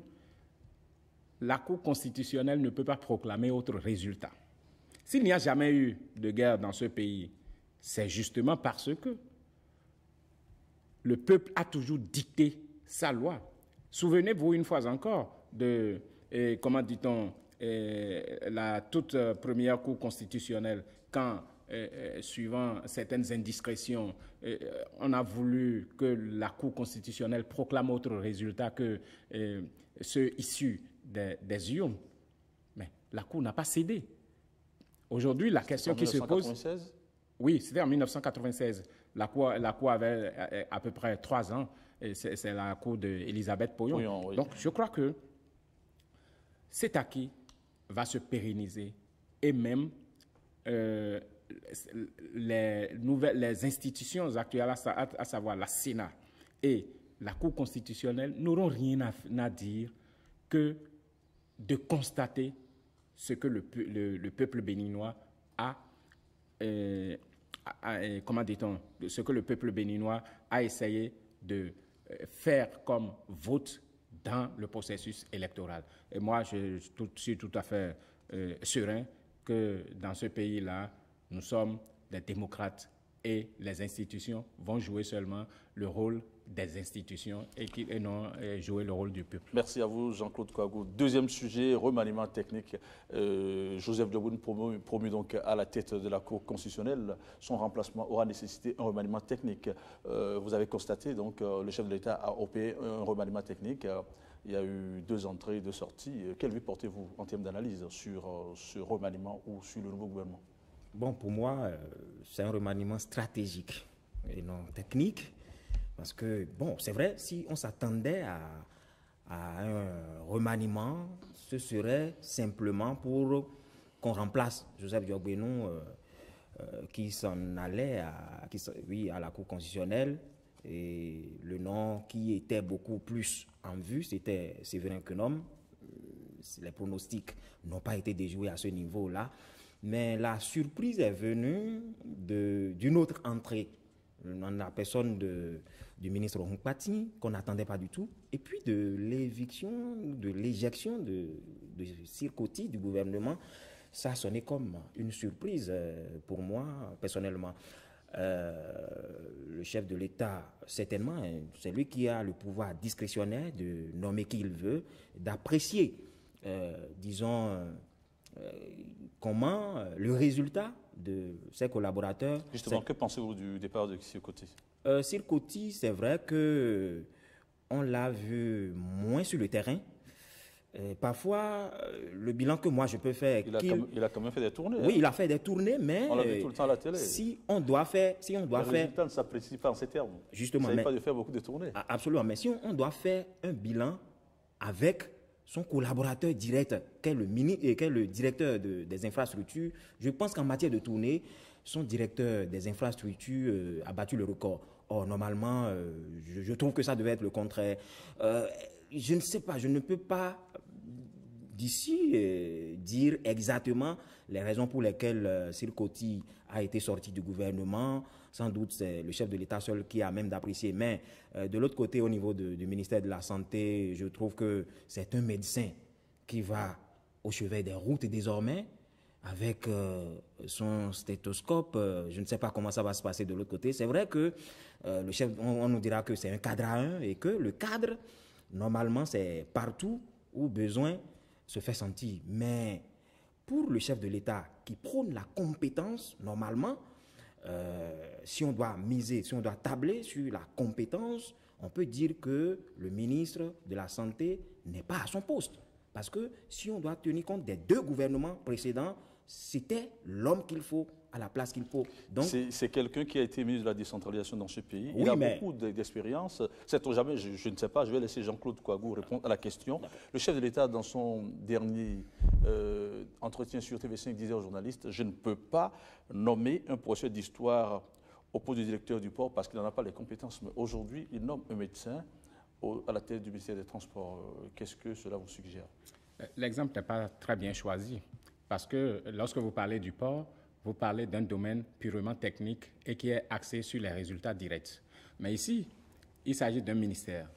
la Cour constitutionnelle ne peut pas proclamer autre résultat. S'il n'y a jamais eu de guerre dans ce pays, c'est justement parce que le peuple a toujours dicté sa loi. Souvenez-vous une fois encore de, comment dit-on, la toute première Cour constitutionnelle, quand, suivant certaines indiscrétions, on a voulu que la Cour constitutionnelle proclame autre résultat que ceux issus des urnes. Mais la Cour n'a pas cédé. Aujourd'hui, la question qui se pose... Oui, c'était en 1996. La Cour avait à peu près 3 ans. C'est la Cour d'Elisabeth Poyon. Oui. Donc, je crois que cet acquis va se pérenniser et même les institutions actuelles, à savoir la Sénat et la Cour constitutionnelle, n'auront rien à dire que de constater ce que le peuple béninois comment dit-on, ce que le peuple béninois a essayé de faire comme vote dans le processus électoral. Et moi, je suis tout à fait serein que dans ce pays-là, nous sommes des démocrates et les institutions vont jouer seulement le rôle des institutions et non jouer le rôle du peuple. Merci à vous, Jean-Claude Kouagou. Deuxième sujet, remaniement technique. Joseph Diaboune promu donc à la tête de la Cour constitutionnelle. Son remplacement aura nécessité un remaniement technique. Vous avez constaté, donc, le chef de l'État a opéré un remaniement technique. Il y a eu 2 entrées et 2 sorties. Quelle vue portez-vous en termes d'analyse sur ce remaniement ou sur le nouveau gouvernement? Bon, pour moi, c'est un remaniement stratégique et non technique. Parce que, bon, c'est vrai, si on s'attendait à un remaniement, ce serait simplement pour qu'on remplace Joseph Diaboune qui s'en allait à la Cour constitutionnelle. Et le nom qui était beaucoup plus en vue, c'était Séverin Kenom. Les pronostics n'ont pas été déjoués à ce niveau-là. Mais la surprise est venue d'une autre entrée, en la personne du ministre Ronkpati, qu'on n'attendait pas du tout, et puis de l'éjection de Sirkoti du gouvernement. Ça a sonné comme une surprise pour moi, personnellement. Le chef de l'État, certainement, c'est lui qui a le pouvoir discrétionnaire de nommer qui il veut, d'apprécier, disons, comment le résultat de ses collaborateurs... Justement, que pensez-vous du départ de Sirkoti? Sirkoti, c'est vrai qu'on l'a vu moins sur le terrain. Parfois, le bilan que moi je peux faire... Il a quand même fait des tournées. Oui, il a fait des tournées, mais... On l'a vu tout le temps à la télé. Si on doit faire... Le résultat ne s'apprécie pas en ces termes. Justement. Il ne s'agit pas de faire beaucoup de tournées. Absolument, mais si on doit faire un bilan avec son collaborateur direct, qu'est le directeur des infrastructures, je pense qu'en matière de tournée, son directeur des infrastructures a battu le record. Or, normalement, je trouve que ça devait être le contraire. Je ne sais pas, je ne peux pas d'ici dire exactement les raisons pour lesquelles Sirkoti a été sorti du gouvernement. Sans doute, c'est le chef de l'État seul qui a même d'apprécier. Mais de l'autre côté, au niveau du ministère de la Santé, je trouve que c'est un médecin qui va au chevet des routes désormais avec son stéthoscope. Je ne sais pas comment ça va se passer de l'autre côté. C'est vrai que le chef, on nous dira que c'est un cadre à 1 et que le cadre, normalement, c'est partout où besoin se fait sentir. Mais pour le chef de l'État qui prône la compétence, normalement, si on doit miser, si on doit tabler sur la compétence, on peut dire que le ministre de la Santé n'est pas à son poste. Parce que si on doit tenir compte des 2 gouvernements précédents, c'était l'homme qu'il faut à la place qu'il faut. C'est quelqu'un qui a été ministre de la décentralisation dans ce pays. Oui, il a beaucoup d'expérience. Sait-on jamais, je ne sais pas, je vais laisser Jean-Claude Kouagou répondre à la question. Le chef de l'État, dans son dernier entretien sur TV5, disait aux journalistes, je ne peux pas nommer un professeur d'histoire au poste de directeur du port parce qu'il n'en a pas les compétences. Mais aujourd'hui, il nomme un médecin à la tête du ministère des Transports. Qu'est-ce que cela vous suggère? L'exemple n'est pas très bien choisi parce que lorsque vous parlez du port, vous parlez d'un domaine purement technique et qui est axé sur les résultats directs. Mais ici, il s'agit d'un ministère,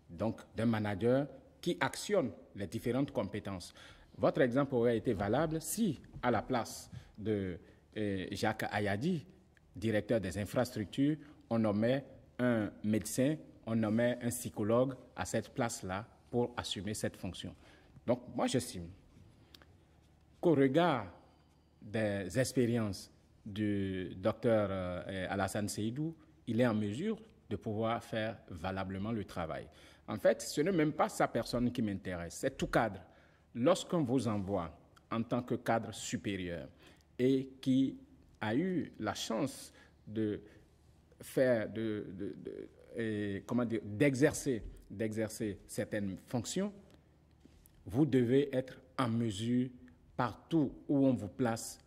donc d'un manager qui actionne les différentes compétences. Votre exemple aurait été valable si, à la place de Jacques Ayadi, directeur des infrastructures, on nommait un médecin, on nommait un psychologue à cette place-là pour assumer cette fonction. Donc, moi, j'estime qu'au regard des expériences du docteur Alassane Seydou, il est en mesure de pouvoir faire valablement le travail. En fait, ce n'est même pas sa personne qui m'intéresse, c'est tout cadre. Lorsqu'on vous envoie en tant que cadre supérieur et qui a eu la chance de faire, d'exercer certaines fonctions, vous devez être en mesure, partout où on vous place,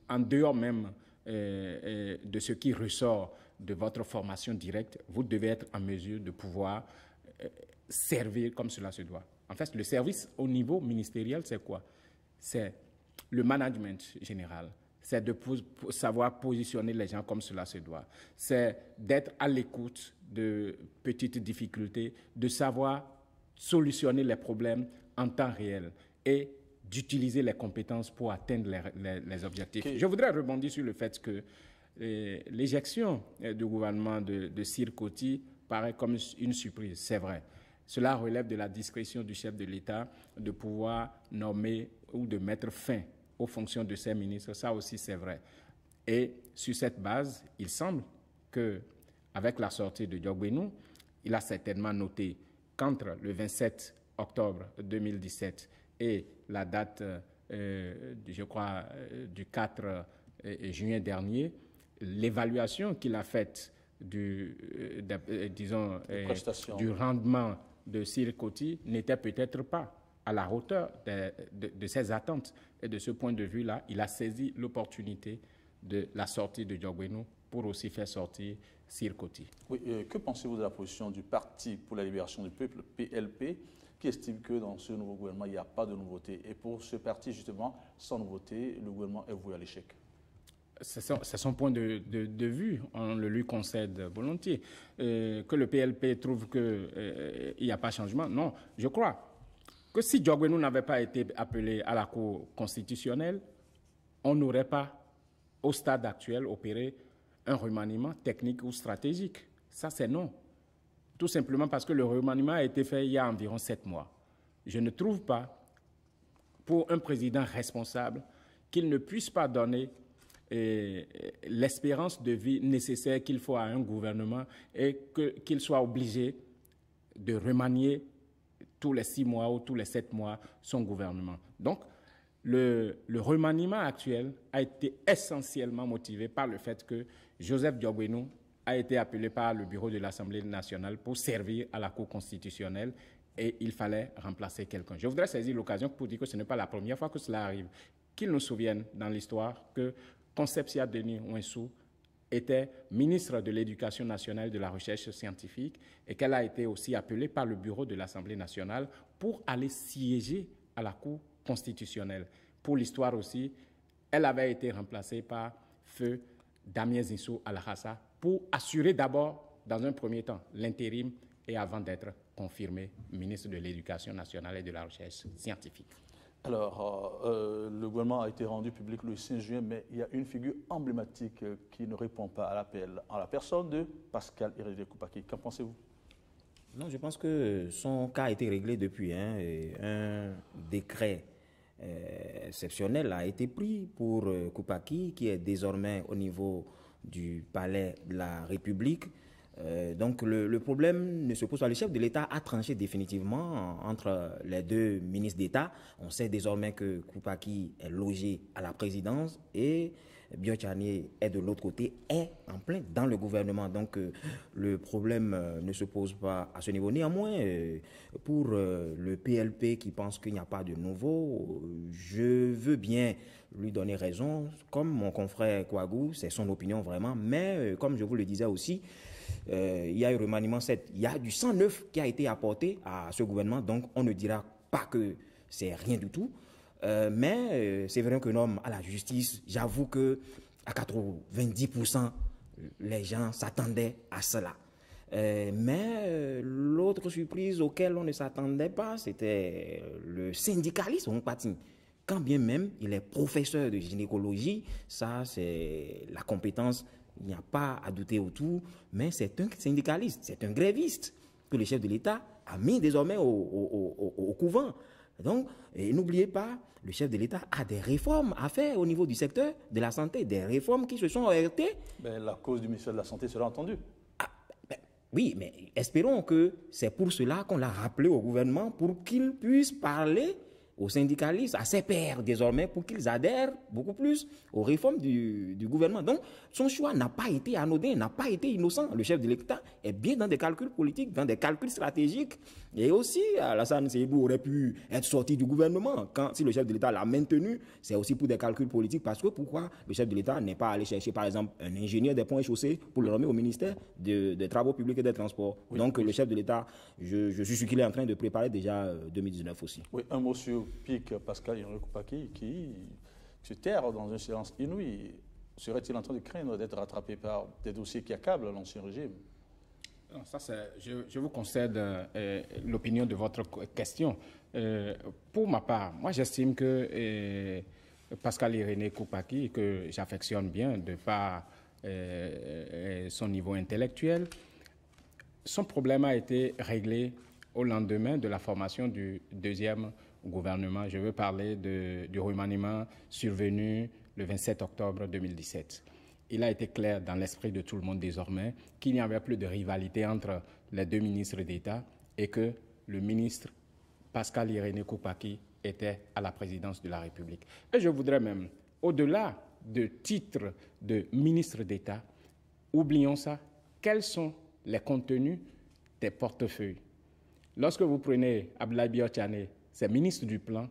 en dehors même de ce qui ressort de votre formation directe, vous devez être en mesure de pouvoir servir comme cela se doit. En fait, le service au niveau ministériel, c'est quoi? C'est le management général. C'est de savoir positionner les gens comme cela se doit. C'est d'être à l'écoute de petites difficultés, de savoir solutionner les problèmes en temps réel et d'utiliser les compétences pour atteindre les objectifs. Okay. Je voudrais rebondir sur le fait que l'éjection du gouvernement de Sir Koti paraît comme une surprise, c'est vrai. Cela relève de la discrétion du chef de l'État de pouvoir nommer ou de mettre fin aux fonctions de ses ministres, ça aussi c'est vrai. Et sur cette base, il semble qu'avec la sortie de Diogbenou, il a certainement noté qu'entre le 27 octobre 2017 et la date, je crois, du 4 juin dernier, l'évaluation qu'il a faite du rendement de Sir Koti n'était peut-être pas à la hauteur de ses attentes. Et de ce point de vue-là, il a saisi l'opportunité de la sortie de Diogbenou pour aussi faire sortir Sir Koti. Oui, que pensez-vous de la position du Parti pour la libération du peuple, PLP, qui estime que dans ce nouveau gouvernement, il n'y a pas de nouveauté? Et pour ce parti, justement, sans nouveauté, le gouvernement est voué à l'échec. C'est son point de vue, on le lui concède volontiers. Que le PLP trouve qu'il n'y a pas de changement, non. Je crois que si Diogbenou n'avait pas été appelé à la Cour constitutionnelle, on n'aurait pas, au stade actuel, opéré un remaniement technique ou stratégique. Ça, c'est non. Tout simplement parce que le remaniement a été fait il y a environ 7 mois. Je ne trouve pas, pour un président responsable, qu'il ne puisse pas donner l'espérance de vie nécessaire qu'il faut à un gouvernement et qu'il soit obligé de remanier tous les 6 mois ou tous les 7 mois son gouvernement. Donc, le remaniement actuel a été essentiellement motivé par le fait que Joseph Diogbenou a été appelé par le bureau de l'Assemblée nationale pour servir à la Cour constitutionnelle et il fallait remplacer quelqu'un. Je voudrais saisir l'occasion pour dire que ce n'est pas la première fois que cela arrive. Qu'il nous souvienne dans l'histoire que Concepcia Denis Ouensou était ministre de l'Éducation nationale et de la recherche scientifique et qu'elle a été aussi appelée par le bureau de l'Assemblée nationale pour aller siéger à la Cour constitutionnelle. Pour l'histoire aussi, elle avait été remplacée par feu Damien Zinsou Al-Hassa pour assurer d'abord, dans un premier temps, l'intérim et avant d'être confirmé ministre de l'Éducation nationale et de la recherche scientifique. Alors, le gouvernement a été rendu public le 5 juin, mais il y a une figure emblématique qui ne répond pas à l'appel, en la personne de Pascal Héritier Koupaki. Qu'en pensez-vous? Non, je pense que son cas a été réglé depuis. Un décret exceptionnel a été pris pour Koupaki, qui est désormais au niveau du palais de la République. Donc le problème ne se pose pas. Le chef de l'État a tranché définitivement entre les deux ministres d'État. On sait désormais que Koupaki est logé à la présidence et Biotchane est de l'autre côté, est en plein dans le gouvernement. Donc le problème ne se pose pas à ce niveau. Néanmoins, pour le PLP qui pense qu'il n'y a pas de nouveau, je veux bien lui donner raison. Comme mon confrère Kouagou, c'est son opinion vraiment. Mais comme je vous le disais aussi, il y a eu remaniement 7. Il y a du sang neuf qui a été apporté à ce gouvernement. Donc on ne dira pas que c'est rien du tout. Mais c'est vrai que l'homme à la justice, j'avoue que à 90%, les gens s'attendaient à cela. Mais l'autre surprise auquel on ne s'attendait pas, c'était le syndicalisme. Quand bien même il est professeur de gynécologie, ça c'est la compétence, il n'y a pas à douter autour, mais c'est un syndicaliste, c'est un gréviste que le chef de l'État a mis désormais au couvent. Donc, n'oubliez pas, le chef de l'État a des réformes à faire au niveau du secteur de la santé, des réformes qui se sont heurtées. Ben, la cause du ministère de la Santé sera entendue. Oui, mais espérons que c'est pour cela qu'on l'a rappelé au gouvernement, pour qu'il puisse parler aux syndicalistes, à ses pairs désormais, pour qu'ils adhèrent beaucoup plus aux réformes du gouvernement. Donc, son choix n'a pas été anodin, n'a pas été innocent. Le chef de l'État est bien dans des calculs politiques, dans des calculs stratégiques. Et aussi, Alassane Seydou aurait pu être sorti du gouvernement. Si le chef de l'État l'a maintenu, c'est aussi pour des calculs politiques. Parce que pourquoi le chef de l'État n'est pas allé chercher, par exemple, un ingénieur des ponts et chaussées pour le remettre au ministère des Travaux publics et des Transports. Oui, donc, le chef de l'État, je suis sûr qu'il est en train de préparer déjà 2019 aussi. Oui, un mot sur Pic Pascal Koupaki qui se terre dans un silence inouï. Serait-il en train de craindre d'être rattrapé par des dossiers qui accablent l'ancien régime? Non, ça je vous concède l'opinion de votre question. Pour ma part, moi j'estime que Pascal Irénée Koupaki, que j'affectionne bien de par son niveau intellectuel, son problème a été réglé au lendemain de la formation du deuxième gouvernement. Je veux parler du remaniement survenu le 27 octobre 2017. Il a été clair dans l'esprit de tout le monde désormais qu'il n'y avait plus de rivalité entre les deux ministres d'État et que le ministre Pascal Irénée Koupaki était à la présidence de la République. Et je voudrais même, au-delà de titre de ministre d'État, oublions ça, quels sont les contenus des portefeuilles. Lorsque vous prenez Abdoulaye Biotchane, c'est ministre du Plan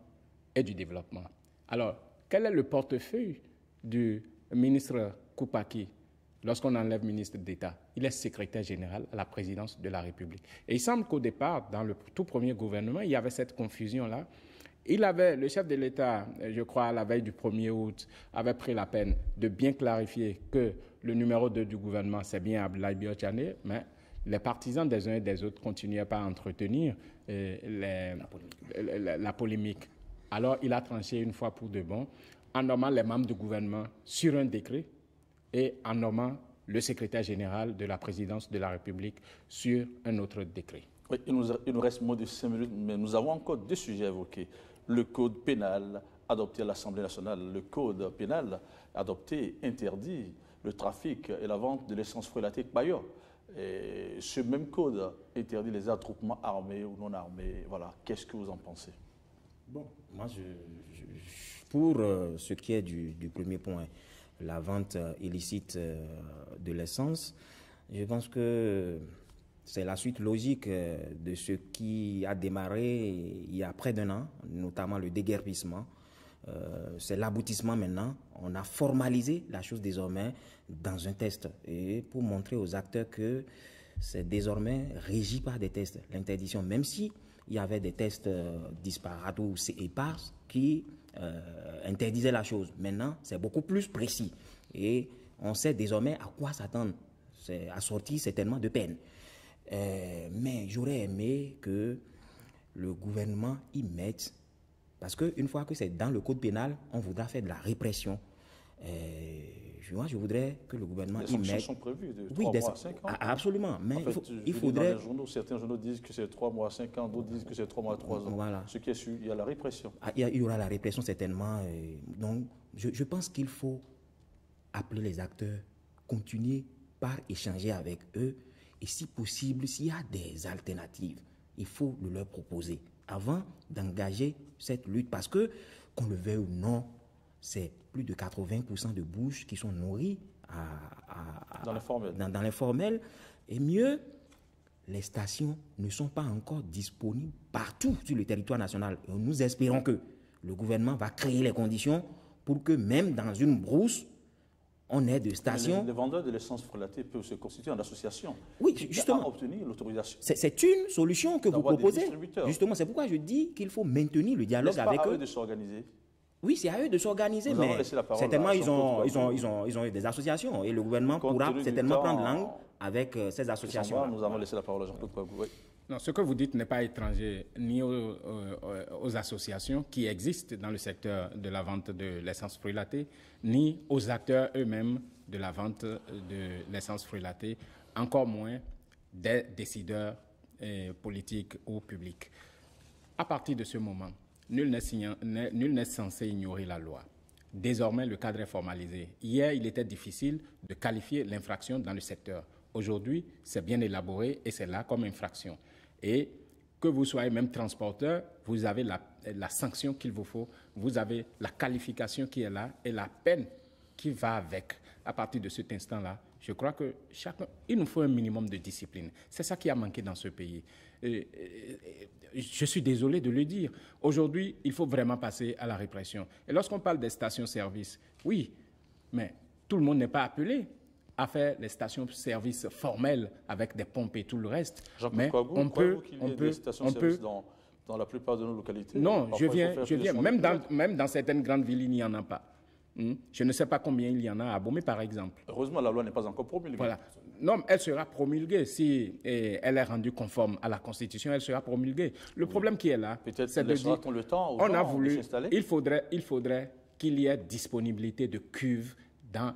et du Développement. Alors, quel est le portefeuille du ministre Koupaki lorsqu'on enlève ministre d'État? Il est secrétaire général à la présidence de la République. Et il semble qu'au départ, dans le tout premier gouvernement, il y avait cette confusion-là. Le chef de l'État, je crois, à la veille du 1er août, avait pris la peine de bien clarifier que le numéro 2 du gouvernement, c'est bien Abdoulaye Biotchane, mais les partisans des uns et des autres continuaient pas à entretenir la polémique. Alors, il a tranché une fois pour de bon, en nommant les membres du gouvernement sur un décret et en nommant le secrétaire général de la présidence de la République sur un autre décret. Oui, il nous reste moins de 5 minutes, mais nous avons encore deux sujets à évoquer. Le code pénal adopté à l'Assemblée nationale. Le code pénal adopté interdit le trafic et la vente de l'essence frelatée Bayo. Et ce même code interdit les attroupements armés ou non armés. Voilà, qu'est-ce que vous en pensez? Bon, moi, pour ce qui est du premier point, la vente illicite de l'essence, je pense que c'est la suite logique de ce qui a démarré il y a près d'un an, notamment le déguerpissement. C'est l'aboutissement maintenant. On a formalisé la chose désormais dans un test et pour montrer aux acteurs que c'est désormais régi par des tests. L'interdiction, même si il y avait des tests disparates ou épars qui interdisaient la chose. Maintenant, c'est beaucoup plus précis et on sait désormais à quoi s'attendre. C'est assorti certainement de peine. Mais j'aurais aimé que le gouvernement y mette, parce qu'une fois que c'est dans le code pénal, on voudra faire de la répression. Moi, je voudrais que le gouvernement y mette... Les sanctions sont prévues de 3 mois à 5 ans. Absolument, mais en fait, il faudrait... Dans les journaux, certains journaux disent que c'est 3 mois à 5 ans, d'autres disent que c'est 3 mois à 3 ans. Voilà. Ce qui est sûr, il y a la répression. Il y aura la répression certainement. Donc, je pense qu'il faut appeler les acteurs, continuer par échanger avec eux Et si possible, s'il y a des alternatives, il faut le leur proposer avant d'engager cette lutte. Parce que, qu'on le veuille ou non, c'est plus de 80% de bouches qui sont nourries dans l'informel. Et mieux, les stations ne sont pas encore disponibles partout sur le territoire national. Et nous espérons que le gouvernement va créer les conditions pour que même dans une brousse, on ait de stations. Les vendeurs de l'essence frelatée peuvent se constituer en association. Oui, justement. À obtenir l'autorisation. C'est une solution que vous proposez. Justement, c'est pourquoi je dis qu'il faut maintenir le dialogue avec eux. C'est à eux de s'organiser. Oui, c'est à eux de s'organiser, mais certainement ils ont eu des associations et le gouvernement pourra certainement prendre langue avec ces associations. Nous allons laisser la parole à Jean-Claude Kouabou. Oui. Non, ce que vous dites n'est pas étranger ni aux associations qui existent dans le secteur de la vente de l'essence fruitée, ni aux acteurs eux-mêmes de la vente de l'essence fruitée, encore moins des décideurs politiques ou publics. À partir de ce moment, nul n'est censé ignorer la loi. Désormais, le cadre est formalisé. Hier, il était difficile de qualifier l'infraction dans le secteur. Aujourd'hui, c'est bien élaboré et c'est là comme infraction. Et que vous soyez même transporteur, vous avez la sanction qu'il vous faut, vous avez la qualification qui est là et la peine qui va avec. À partir de cet instant-là, je crois que il nous faut un minimum de discipline. C'est ça qui a manqué dans ce pays. Je suis désolé de le dire. Aujourd'hui, il faut vraiment passer à la répression. Et lorsqu'on parle des stations-service, oui, mais tout le monde n'est pas appelé à faire les stations-service formelles avec des pompes et tout le reste. Mais on peut des stations-service dans la plupart de nos localités. Non, je viens. Même dans certaines grandes villes, il n'y en a pas. Je ne sais pas combien il y en a à Bomé, par exemple. Heureusement, la loi n'est pas encore promulguée. Voilà. Non, elle sera promulguée. Si elle est rendue conforme à la Constitution, elle sera promulguée. Le problème qui est là, c'est de dire le temps aux gens de s'installer. Il faudrait qu'il y ait disponibilité de cuves dans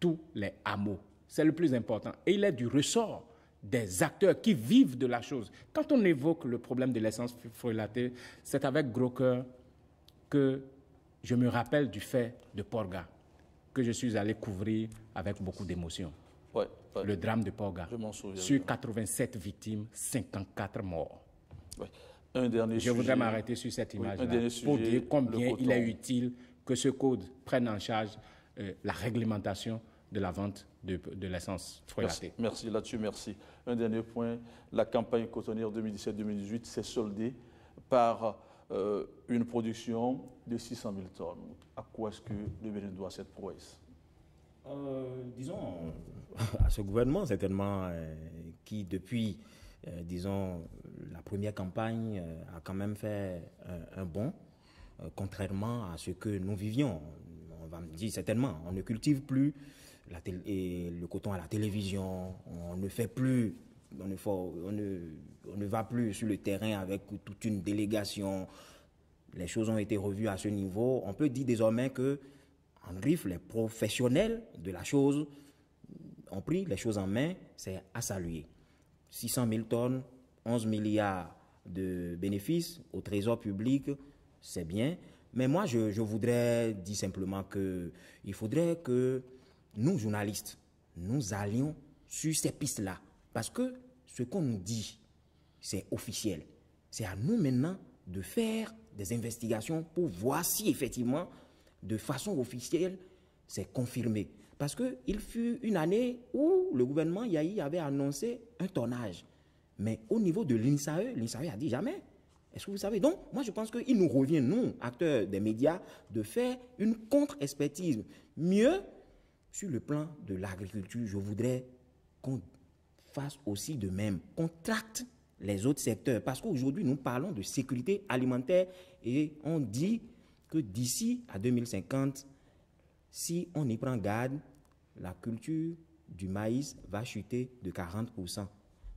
tous les hameaux. C'est le plus important. Et il est du ressort des acteurs qui vivent de la chose. Quand on évoque le problème de l'essence fruitée, c'est avec gros cœur que je me rappelle du fait de Porga, que je suis allé couvrir avec beaucoup d'émotion. Ouais. Le drame de Porga. Je m'en souviens. Sur 87 victimes, 54 morts. Ouais. Je voudrais m'arrêter sur cette image-là pour dire combien il est utile que ce code prenne en charge la réglementation de la vente de l'essence fruitée. Merci. Là-dessus, merci. Un dernier point, la campagne cotonnière 2017-2018 s'est soldée par une production de 600 000 tonnes. À quoi est-ce que le Bénin doit cette prouesse? Disons, à ce gouvernement, certainement, qui depuis, disons, la première campagne a quand même fait un bond, contrairement à ce que nous vivions. On va me dire certainement, on ne cultive plus le coton à la télévision, on ne fait plus, on ne va plus sur le terrain avec toute une délégation. Les choses ont été revues à ce niveau. On peut dire désormais que en griffe, les professionnels de la chose ont pris les choses en main, c'est à saluer. 600 000 tonnes, 11 milliards de bénéfices au trésor public, c'est bien. Mais moi, je voudrais dire simplement qu'il faudrait que nous, journalistes, nous allions sur ces pistes-là. Parce que ce qu'on nous dit, c'est officiel. C'est à nous maintenant de faire des investigations pour voir si effectivement, de façon officielle, c'est confirmé. Parce qu'il fut une année où le gouvernement Yahi avait annoncé un tonnage. Mais au niveau de l'INSAE, l'INSAE a dit jamais. Est-ce que vous savez? Donc, moi, je pense qu'il nous revient, nous, acteurs des médias, de faire une contre-expertise. Mieux, sur le plan de l'agriculture, je voudrais qu'on fasse aussi de même, qu'on tracte les autres secteurs. Parce qu'aujourd'hui, nous parlons de sécurité alimentaire et on dit que d'ici à 2050, si on y prend garde, la culture du maïs va chuter de 40%.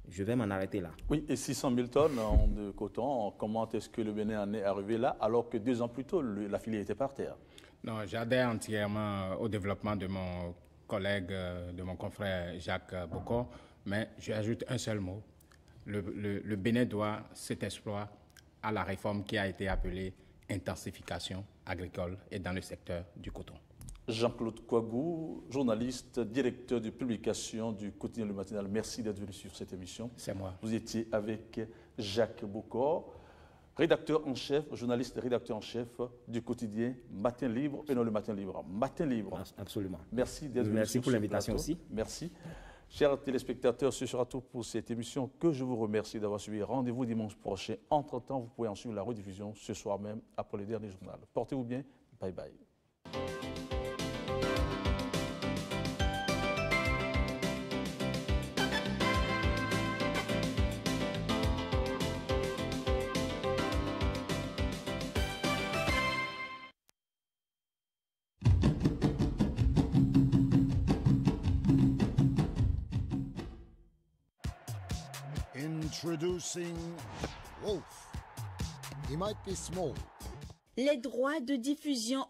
Je vais m'en arrêter là. Oui, et 600 000 tonnes de coton, comment est-ce que le Bénin en est arrivé là, alors que 2 ans plus tôt, la filière était par terre? Non, j'adhère entièrement au développement de mon collègue, de mon confrère Jacques Bocor, mais j'ajoute un seul mot. Le Bénin doit cet exploit à la réforme qui a été appelée intensification agricole et dans le secteur du coton. Jean-Claude Kouagou, journaliste, directeur de publication du quotidien Le Matinal. Merci d'être venu sur cette émission. C'est moi. Vous étiez avec Jacques Bocor, rédacteur en chef, journaliste rédacteur en chef du quotidien Matin Libre, et non le Matin Libre, Matin Libre. Absolument. Merci d'être venu. Merci pour l'invitation aussi. Merci. Chers téléspectateurs, ce sera tout pour cette émission que je vous remercie d'avoir suivi. Rendez-vous dimanche prochain. Entre-temps, vous pouvez en suivre la rediffusion ce soir même après le dernier journal. Portez-vous bien. Bye bye. Introducing Wolf. He might be small. Les droits de diffusion